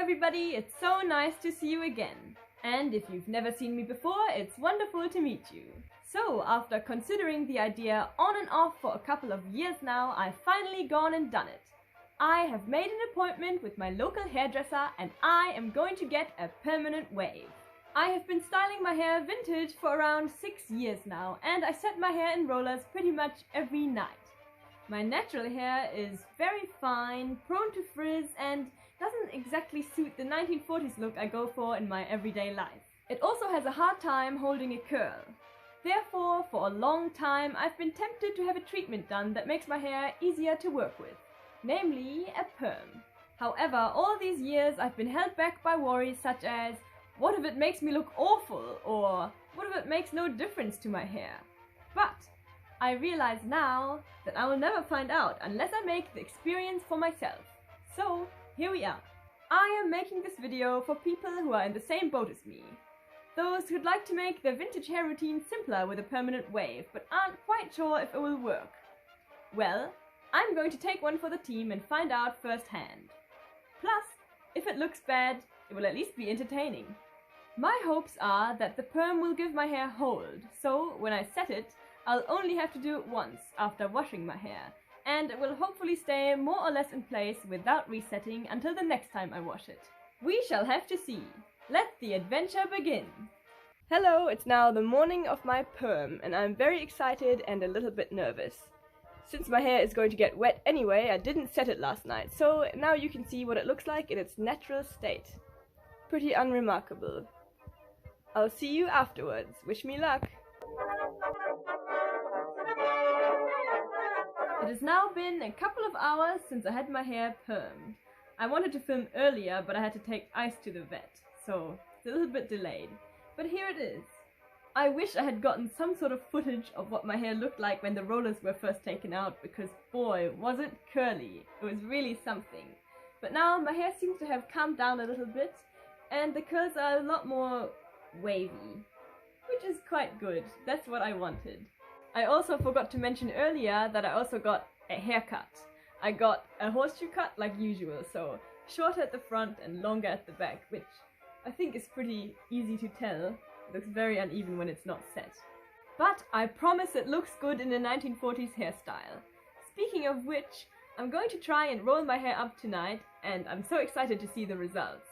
everybody, it's so nice to see you again. And if you've never seen me before, it's wonderful to meet you. So, after considering the idea on and off for a couple of years now, I've finally gone and done it. I have made an appointment with my local hairdresser and I am going to get a permanent wave. I have been styling my hair vintage for around 6 years now, and I set my hair in rollers pretty much every night. My natural hair is very fine, prone to frizz, and doesn't exactly suit the 1940s look I go for in my everyday life. It also has a hard time holding a curl. Therefore, for a long time, I've been tempted to have a treatment done that makes my hair easier to work with, namely a perm. However, all these years I've been held back by worries such as, what if it makes me look awful, or what if it makes no difference to my hair? But I realize now that I will never find out unless I make the experience for myself. So, here we are. I am making this video for people who are in the same boat as me. Those who'd like to make their vintage hair routine simpler with a permanent wave, but aren't quite sure if it will work. Well, I'm going to take one for the team and find out firsthand. Plus, if it looks bad, it will at least be entertaining. My hopes are that the perm will give my hair hold, so when I set it, I'll only have to do it once after washing my hair, and it will hopefully stay more or less in place without resetting until the next time I wash it. We shall have to see. Let the adventure begin! Hello, it's now the morning of my perm, and I'm very excited and a little bit nervous. Since my hair is going to get wet anyway, I didn't set it last night, so now you can see what it looks like in its natural state. Pretty unremarkable. I'll see you afterwards. Wish me luck! It has now been a couple of hours since I had my hair permed. I wanted to film earlier, but I had to take Ice to the vet, so it's a little bit delayed. But here it is. I wish I had gotten some sort of footage of what my hair looked like when the rollers were first taken out, because boy, was it curly. It was really something. But now my hair seems to have calmed down a little bit, and the curls are a lot more wavy, which is quite good. That's what I wanted. I also forgot to mention earlier that I also got a haircut. I got a horseshoe cut like usual, so shorter at the front and longer at the back, which I think is pretty easy to tell. It looks very uneven when it's not set. But I promise it looks good in a 1940s hairstyle. Speaking of which, I'm going to try and roll my hair up tonight, and I'm so excited to see the results.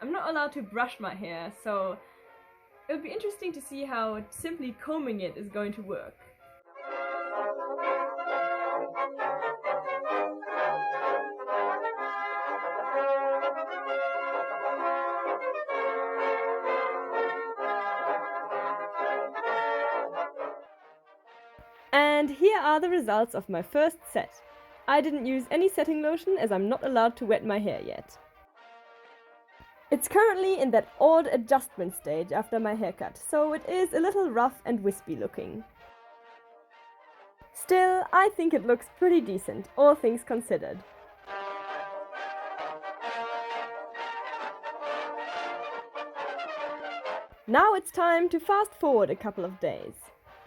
I'm not allowed to brush my hair, so it'll be interesting to see how simply combing it is going to work. And here are the results of my first set. I didn't use any setting lotion as I'm not allowed to wet my hair yet. It's currently in that odd adjustment stage after my haircut, so it is a little rough and wispy looking. Still, I think it looks pretty decent, all things considered. Now it's time to fast forward a couple of days.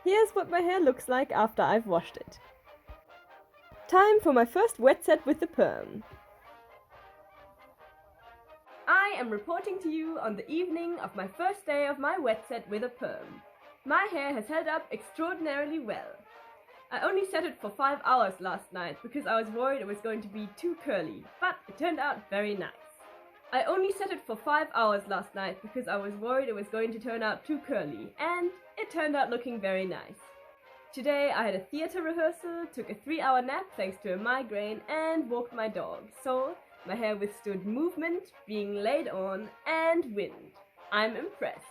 Here's what my hair looks like after I've washed it. Time for my first wet set with the perm. I am reporting to you on the evening of my first day of my wet set with a perm. My hair has held up extraordinarily well. I only set it for 5 hours last night because I was worried it was going to be too curly, but it turned out very nice. I only set it for 5 hours last night because I was worried it was going to turn out too curly, and it turned out looking very nice. Today I had a theatre rehearsal, took a 3-hour nap thanks to a migraine, and walked my dog, so my hair withstood movement, being laid on, and wind. I'm impressed.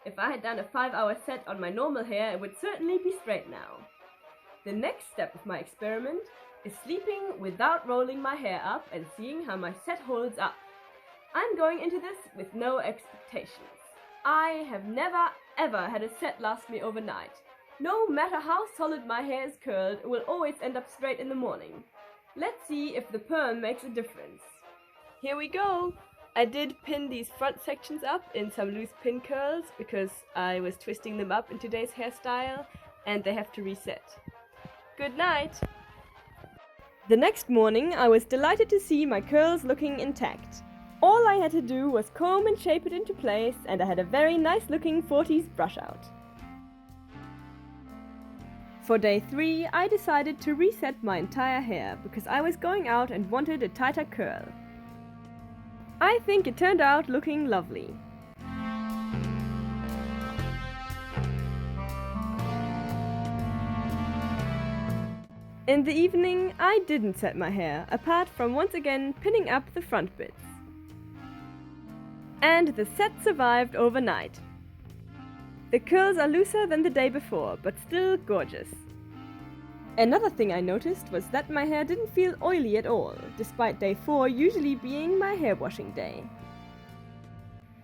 If I had done a 5-hour set on my normal hair, it would certainly be straight now. The next step of my experiment is sleeping without rolling my hair up and seeing how my set holds up. I'm going into this with no expectations. I have never ever had a set last me overnight. No matter how solid my hair is curled, it will always end up straight in the morning. Let's see if the perm makes a difference. Here we go! I did pin these front sections up in some loose pin curls because I was twisting them up in today's hairstyle and they have to reset. Good night! The next morning I was delighted to see my curls looking intact. All I had to do was comb and shape it into place, and I had a very nice looking 40s brush out. For day 3, I decided to reset my entire hair because I was going out and wanted a tighter curl. I think it turned out looking lovely. In the evening, I didn't set my hair, apart from once again pinning up the front bits. And the set survived overnight. The curls are looser than the day before, but still gorgeous. Another thing I noticed was that my hair didn't feel oily at all, despite day 4 usually being my hair washing day.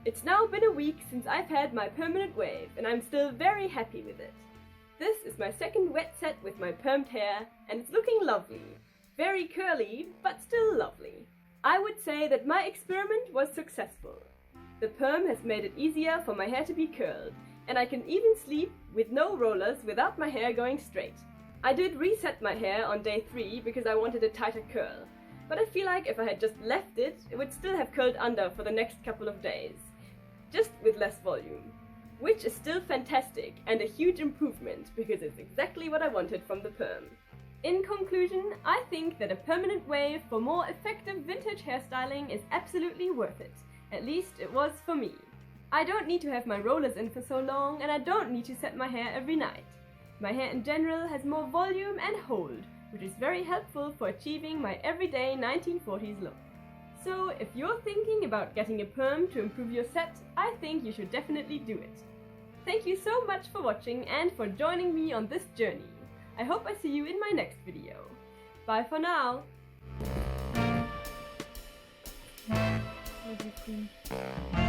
It's now been a week since I've had my permanent wave, and I'm still very happy with it. This is my second wet set with my permed hair, and it's looking lovely. Very curly, but still lovely. I would say that my experiment was successful. The perm has made it easier for my hair to be curled, and I can even sleep with no rollers without my hair going straight. I did reset my hair on day 3 because I wanted a tighter curl, but I feel like if I had just left it, it would still have curled under for the next couple of days, just with less volume. Which is still fantastic and a huge improvement because it's exactly what I wanted from the perm. In conclusion, I think that a permanent wave for more effective vintage hairstyling is absolutely worth it. At least it was for me. I don't need to have my rollers in for so long, and I don't need to set my hair every night. My hair in general has more volume and hold, which is very helpful for achieving my everyday 1940s look. So if you're thinking about getting a perm to improve your set, I think you should definitely do it. Thank you so much for watching and for joining me on this journey. I hope I see you in my next video. Bye for now! Love you, Queen.